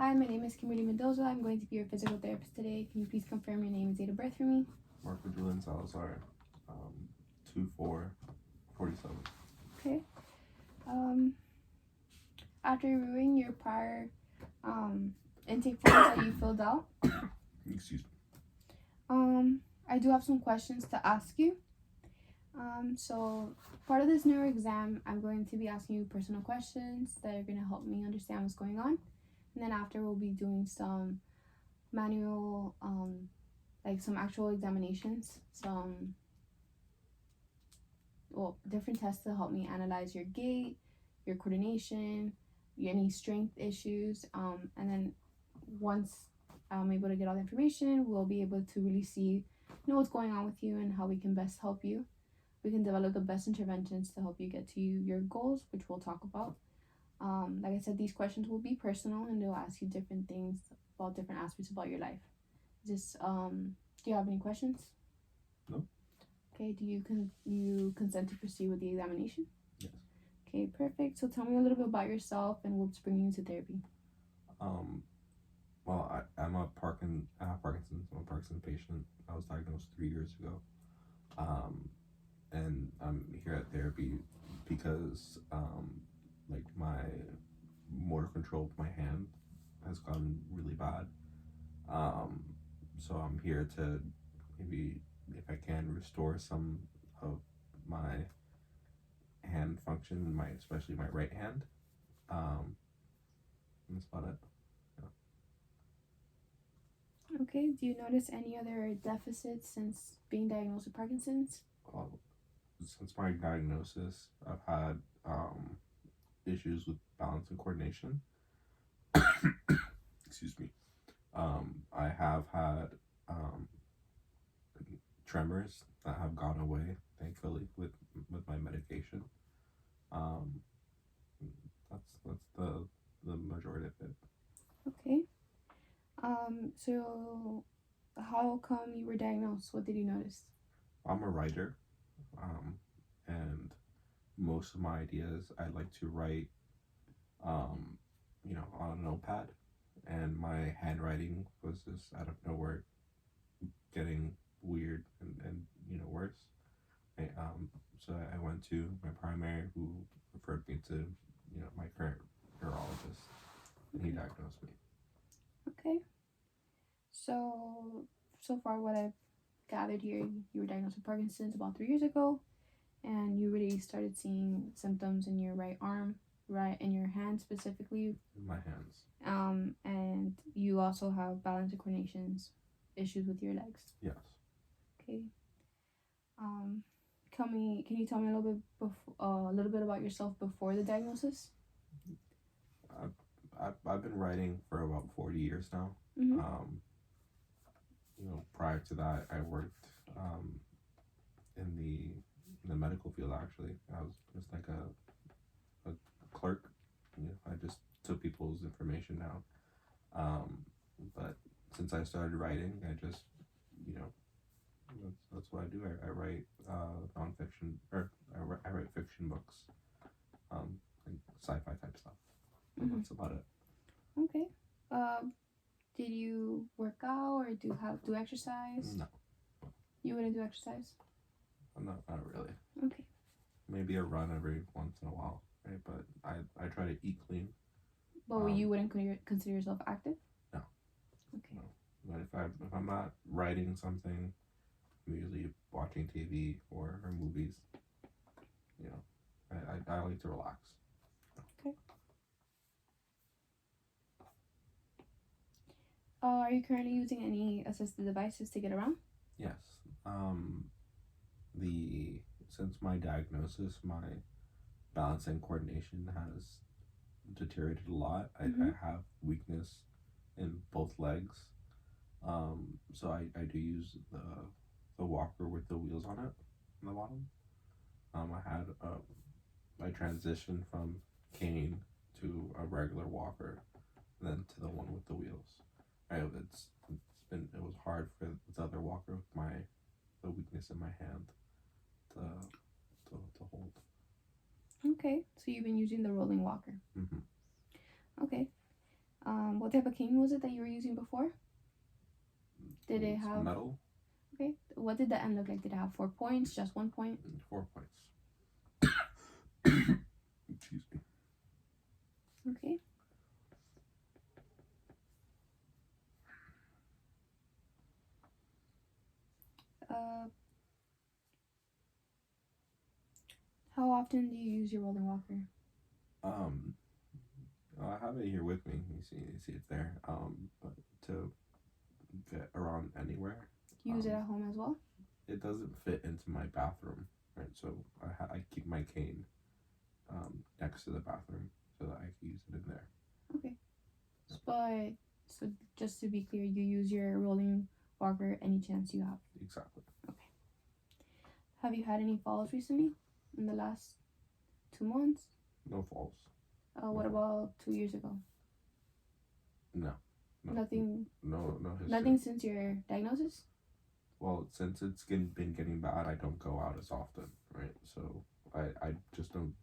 Hi, my name is Kimberly Mendoza. I'm going to be your physical therapist today. Can you please confirm your name and date of birth for me? Marco Julian Salazar, 2447. Okay. After reviewing your prior intake forms that you filled out, Excuse me. I do have some questions to ask you. So part of this neuro exam, I'm going to be asking you personal questions that are going to help me understand what's going on. And then after, we'll be doing some manual, like some actual examinations, different tests to help me analyze your gait, your coordination, any strength issues. And then once I'm able to get all the information, we'll be able to really see, what's going on with you and how we can best help you. We can develop the best interventions to help you get to your goals, which we'll talk about. Like I said, these questions will be personal and they'll ask you different things about different aspects about your life. Do you have any questions? No. Okay, do you consent to proceed with the examination? Yes. Okay, perfect. So tell me a little bit about yourself and what's bringing you to therapy. Well, I have Parkinson's. I'm a Parkinson's patient. I was diagnosed 3 years ago. And I'm here at therapy because, like, my motor control of my hand has gotten really bad. So I'm here to maybe, if I can, restore some of my hand function, especially my right hand. And that's about it. Okay, do you notice any other deficits since being diagnosed with Parkinson's? Since my diagnosis, I've had issues with balance and coordination. Excuse me. I have had tremors that have gone away, thankfully, with my medication. That's the majority of it. Okay. So how come you were diagnosed? What did you notice? I'm a writer, and most of my ideas I like to write, on a notepad, and my handwriting was just out of nowhere getting weird and worse. So I went to my primary, who referred me to my current neurologist, and he diagnosed me. Okay. So far what I've gathered here, you were diagnosed with Parkinson's about 3 years ago, and you really started seeing symptoms in your right arm, right in your hand specifically. In my hands. And you also have balance and coordination issues with your legs. Yes. Okay. Can you tell me a little bit about yourself before the diagnosis? I've been writing for about 40 years now. Mm-hmm. Prior to that, I worked in the medical field. Actually, I was just like a clerk. I just took people's information down. But since I started writing, I just that's what I do. I write nonfiction, or I write fiction books, like sci-fi type stuff. Mm-hmm. That's about it. Okay. Did you work out or do exercise? No. You wouldn't do exercise? Not really. Okay. Maybe a run every once in a while, right? But I try to eat clean. But you wouldn't consider yourself active? No. Okay. No. But if I'm not writing something, I'm usually watching TV or movies. I like to relax. Okay. Are you currently using any assistive devices to get around? Yes. Since my diagnosis, my balance and coordination has deteriorated a lot. I have weakness in both legs. So I do use the walker with the wheels on it on the bottom. I transitioned from cane to a regular walker, then to the one with the wheels. It was hard for the other walker with the weakness in my hand to hold. Okay, so you've been using the rolling walker. Mm-hmm. Okay. What type of cane was it that you were using before? Did it It's have metal? okay? What did the end look like? Did it have 4 points? Just 1 point? 4 points. Excuse me. Okay. How often do you use your rolling walker? Um, I have it here with me. You see it's there. But to get around anywhere, Do you use it at home as well? it doesn't fit into my bathroom, right? So I keep my cane next to the bathroom so that I can use it in there. Okay. But so just to be clear, you use your rolling walker any chance you have. Exactly. Have you had any falls recently in the last 2 months? No falls. What about 2 years ago? No. Nothing. No history. Nothing since your diagnosis. Well, since it's been getting bad, I don't go out as often, right? So I just don't.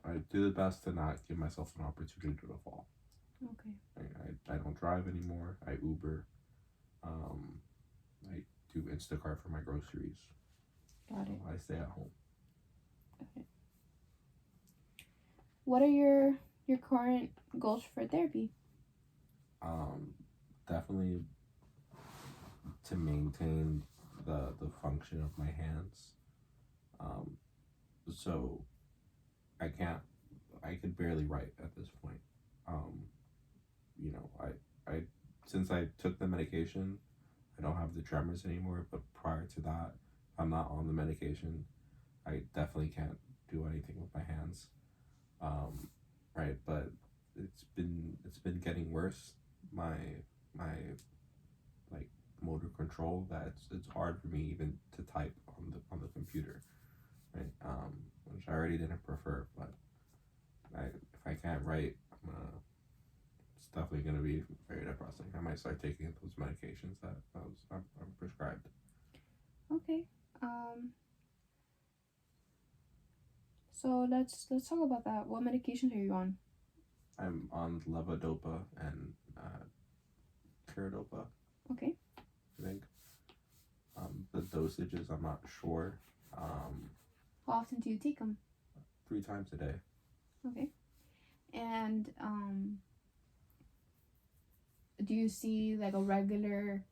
I do the best to not give myself an opportunity to fall. Okay. I don't drive anymore. I Uber. I do Instacart for my groceries. Got it. I stay at home. Okay. What are your current goals for therapy? Definitely to maintain the function of my hands. So I could barely write at this point. You know, I since I took the medication, I don't have the tremors anymore. But prior to that, I'm not on the medication. I definitely can't do anything with my hands. Right, but it's been getting worse. My like motor control. It's hard for me even to type on the computer. Right, which I already didn't prefer, but if I can't write, it's definitely gonna be very depressing. I might start taking those medications that I'm prescribed. Okay. So let's talk about that. What medications are you on? I'm on levodopa and carbidopa. Okay. I think. The dosages I'm not sure. How often do you take them? 3 times a day. Okay. And do you see like a regular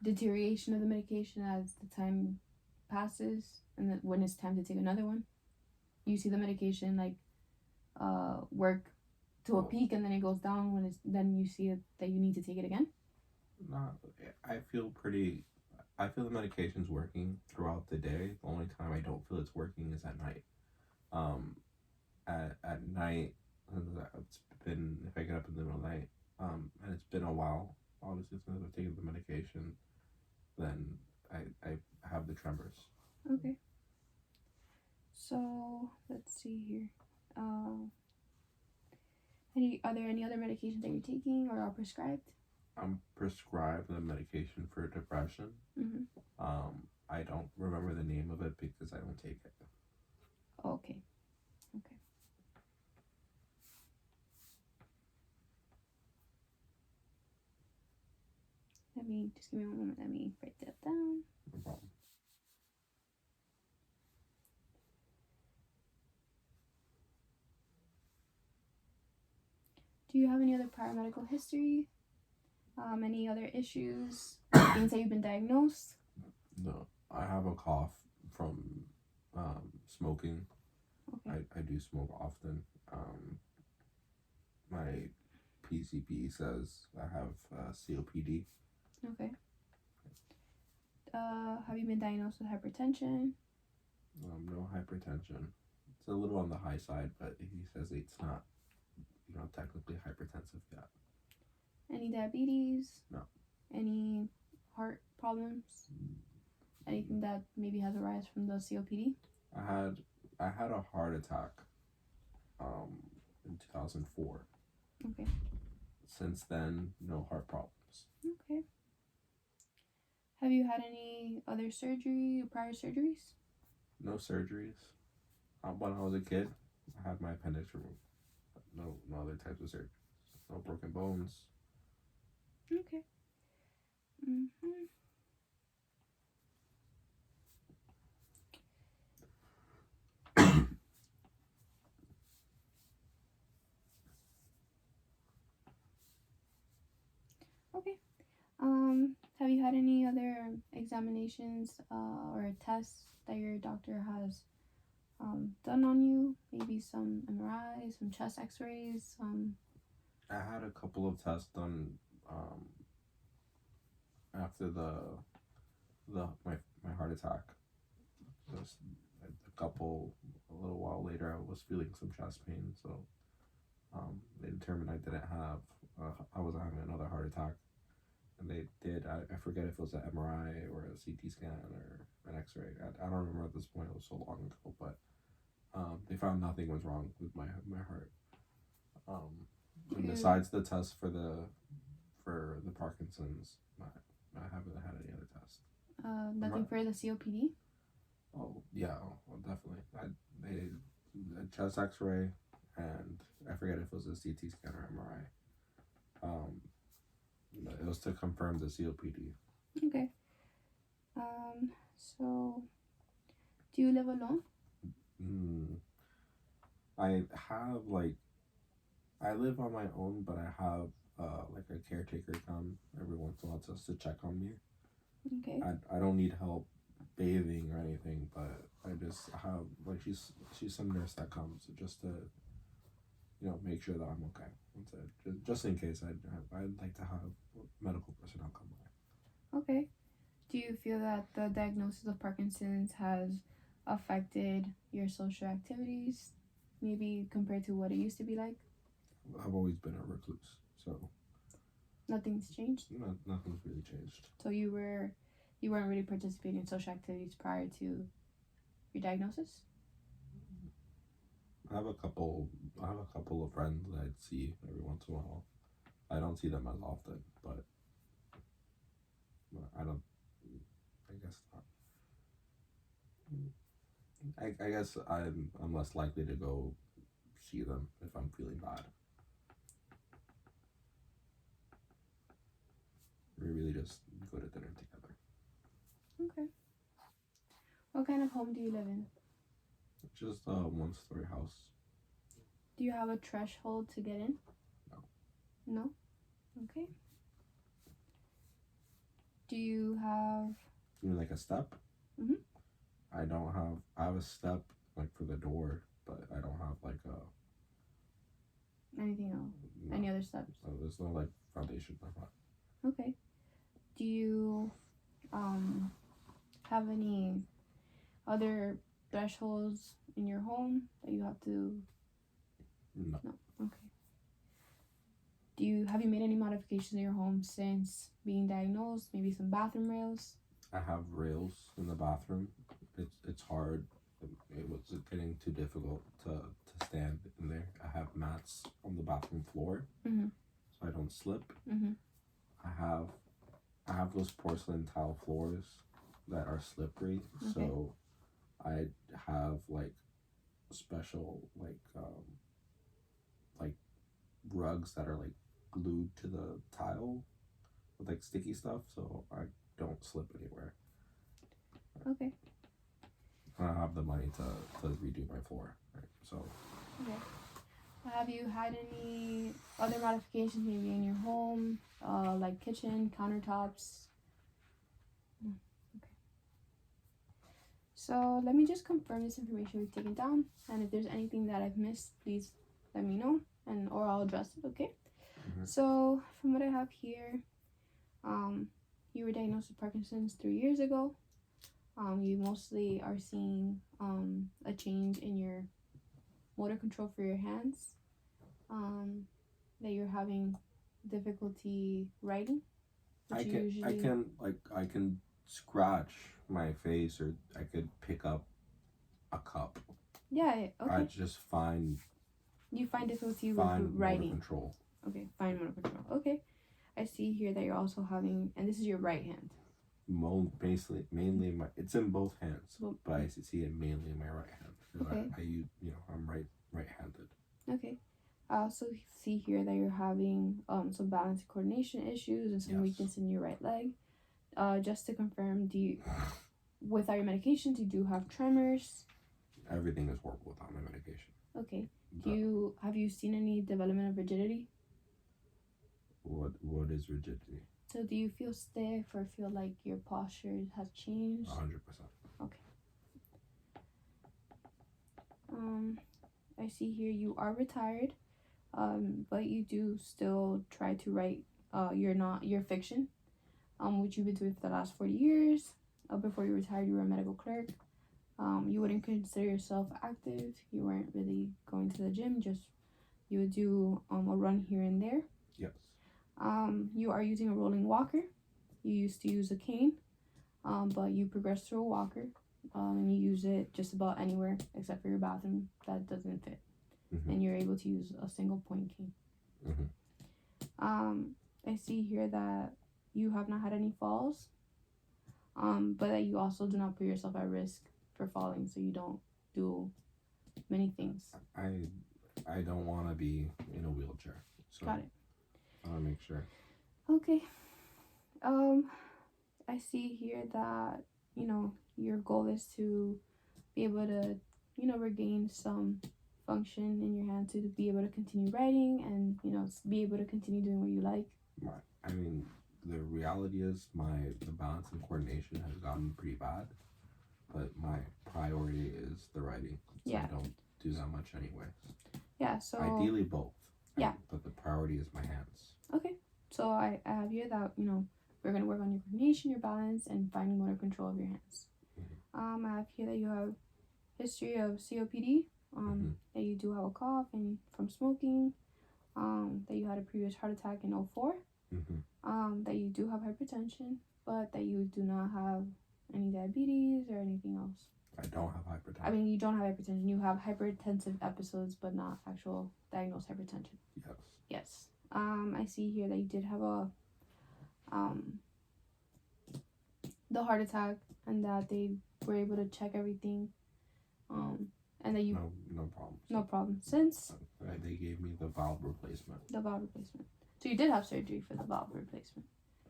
deterioration of the medication as the time passes and then when it's time to take another one? You see the medication like work to a peak and then it goes down when it's then you see it, that you need to take it again? Not. I feel the medication's working throughout the day. The only time I don't feel it's working is at night. At night, it's been if I get up in the middle of the night, and it's been a while. Obviously, since I've taken the medication, then I have the tremors. Okay. So let's see here. Are there any other medications that you're taking or are prescribed? I'm prescribed a medication for depression. Mm-hmm. I don't remember the name of it because I don't take it. Okay. Let me just give me one moment. Let me write that down. No problem. Do you have any other prior medical history? Any other issues? Things that you've been diagnosed? No, I have a cough from smoking. Okay. I do smoke often. My PCP says I have COPD. Okay. Have you been diagnosed with hypertension? No hypertension. It's a little on the high side, but he says it's not, technically hypertensive yet. Any diabetes? No. Any heart problems? Anything that maybe has arise from the COPD? I had a heart attack in 2004. Okay. Since then, no heart problems. Okay. Have you had any other surgery or prior surgeries? No surgeries. When I was a kid, I had my appendix removed. No other types of surgeries. no broken bones. Okay. hmm Okay. Have you had any other examinations or tests that your doctor has done on you? Maybe some MRIs, some chest X-rays. I had a couple of tests done um, after my heart attack. Just a little while later, I was feeling some chest pain, so they determined I didn't have. I wasn't having another heart attack, and they did. I forget if it was an MRI or a CT scan or an X-ray. I don't remember at this point. It was so long ago, but they found nothing was wrong with my heart. And You, besides the test for the Parkinson's, I haven't had any other tests. nothing for the COPD? Oh yeah, well, definitely. They a chest X-ray, and I forget if it was a CT scan or MRI. It was to confirm the COPD. Okay. So do you live alone? Mm, I have I live on my own, but I have like a caretaker come every once in a while just to check on me. Okay. I don't need help bathing or anything, but I just have she's some nurse that comes just to make sure that I'm okay. That's it. Just in case I'd like to have medical personnel come by. Okay. Do you feel that the diagnosis of Parkinson's has affected your social activities, maybe compared to what it used to be like? I've always been a recluse, so Nothing's changed. nothing's really changed. So you weren't really participating in social activities prior to your diagnosis? I have a couple of friends that I'd see every once in a while. I don't see them as often, but I don't. I guess not. I guess I'm less likely to go see them if I'm feeling bad. We really just go to dinner together. Okay. What kind of home do you live in? Just a one-story house. Do you have a threshold to get in? No. No? Okay. Do you have... You mean like a step? Mhm. I don't have. I have a step like for the door, but I don't have like a. anything else? No, Any other steps? there's no like foundation like that. Okay. Do you have any other thresholds in your home that you have to... No. No. Okay. Have you made any modifications in your home since being diagnosed? Maybe some bathroom rails? I have rails in the bathroom. It's hard. It was getting too difficult to stand in there. I have mats on the bathroom floor, Mhm. so I don't slip. Mhm. I have those porcelain tile floors that are slippery, so I have like special like rugs that are like glued to the tile with like sticky stuff, so I don't slip anywhere. Okay. I don't have the money to redo my floor, right? So Okay. Have you had any other modifications maybe in your home, like kitchen, countertops? No. Okay. So let me just confirm this information we've taken down, and if there's anything that I've missed, please let me know, or I'll address it. Okay. Mhm. So from what I have here, you were diagnosed with Parkinson's 3 years ago. You mostly are seeing a change in your motor control for your hands, that you're having difficulty writing. I can scratch my face, or I could pick up a cup. Yeah, I okay. just find You find difficulty with motor writing. control. Okay, fine motor control. Okay. I see here that you're also having, and this is your right hand. Basically, mainly it's in both hands, Well, but I see it mainly in my right hand. 'Cause Okay. I use I'm right-handed. Okay. I also see here that you're having some balance and coordination issues and some Yes. weakness in your right leg. Just to confirm, without your medications, you do have tremors? Everything is horrible without my medication. Okay. But Have you seen any development of rigidity? what is rigidity? So do you feel stiff or feel like your posture has changed? 100%. I see here you are retired, but you do still try to write your fiction, which you've been doing for the last 40 years. Before you retired, you were a medical clerk. You wouldn't consider yourself active. You weren't really going to the gym, just you would do a run here and there. Yes. You are using a rolling walker. You used to use a cane, but you progressed to a walker, and you use it just about anywhere except for your bathroom that doesn't fit. Mm-hmm. And you're able to use a single point cane. Mm-hmm. I see here that you have not had any falls, but that you also do not put yourself at risk for falling, so you don't do many things. I don't want to be in a wheelchair, so Got it. I want to make sure. Okay. I see here that your goal is to be able to regain some function in your hand to be able to continue writing and be able to continue doing what you like. I mean, the reality is the balance and coordination has gotten pretty bad, but my priority is the writing. So Yeah. I don't do that much anyways. Yeah, so Ideally both. Yeah. But the priority is my hands. okay. So I have here that we're gonna work on your coordination, your balance, and finding motor control of your hands. Mm-hmm. I have here that you have history of COPD. Mm-hmm. That you do have a cough and from smoking. That you had a previous heart attack in 2004. Mm-hmm. That you do have hypertension, but that you do not have any diabetes or anything else. I don't have hypertension. I mean, you don't have hypertension. You have hypertensive episodes, but not actual diagnosed hypertension. Yes. Yes. I see here that you did have the heart attack, and that they were able to check everything. And that you no problem. no problem since They gave me the valve replacement the valve replacement. So you did have surgery for the valve replacement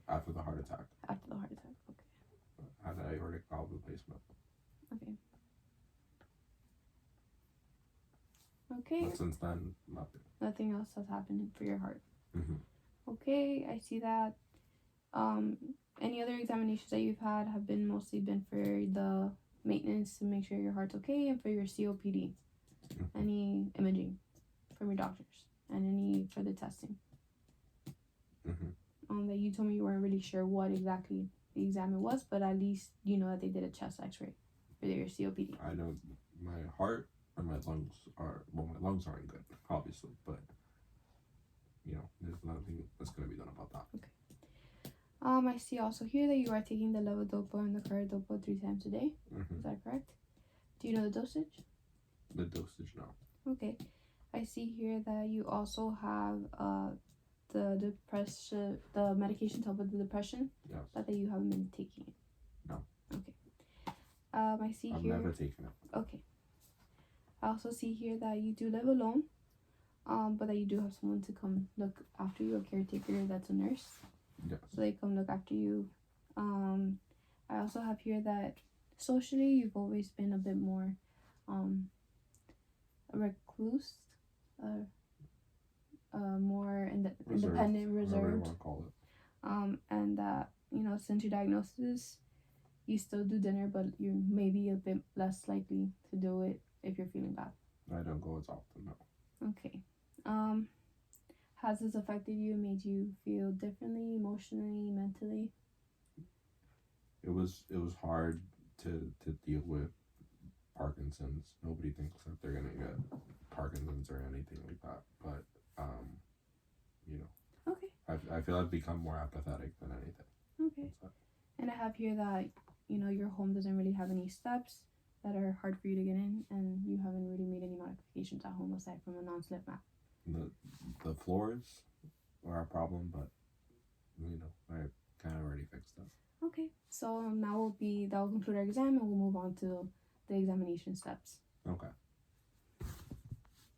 after the heart attack. after the heart attack. Okay. I had an aortic valve replacement. Okay. Okay. But since then, nothing. Nothing else has happened for your heart. Mm-hmm. Okay, I see that. Any other examinations that you've had have mostly been for the maintenance to make sure your heart's okay and for your COPD. Mm-hmm. Any imaging from your doctors and any further testing. Mm-hmm. That you told me you weren't really sure what exactly the exam was, but at least you know that they did a chest X-ray for your COPD. I know my heart and my lungs my lungs aren't good, obviously, but there's nothing that's gonna be done about that. Okay. I see also here that you are taking the levodopa and the carbidopa 3 times a day. Mm-hmm. Is that correct? Do you know the dosage? The dosage, no. Okay. I see here that you also have the medication to help with the depression, Yes. but that you haven't been taking it. No. Okay. I see I've here. never taken it. Okay. I also see here that you do live alone, but that you do have someone to come look after you, a caretaker that's a nurse. Yes. So they come look after you. I also have here that socially you've always been a bit more a recluse, more independent, Whatever you reserved. want to call it. And that since your diagnosis, you still do dinner, but you're maybe a bit less likely to do it if you're feeling bad. I don't go as often, no. Okay. Has this affected you, made you feel differently, emotionally, mentally? It was hard to deal with Parkinson's. Nobody thinks that they're gonna get Parkinson's or anything like that, but Okay. I feel I've become more apathetic than anything. Okay. And I have here that your home doesn't really have any steps that are hard for you to get in, and you haven't really made any modifications at home aside from a non-slip mat. The floors are a problem, but I kind of already fixed them. Okay, so that will conclude our exam, and we'll move on to the examination steps. Okay.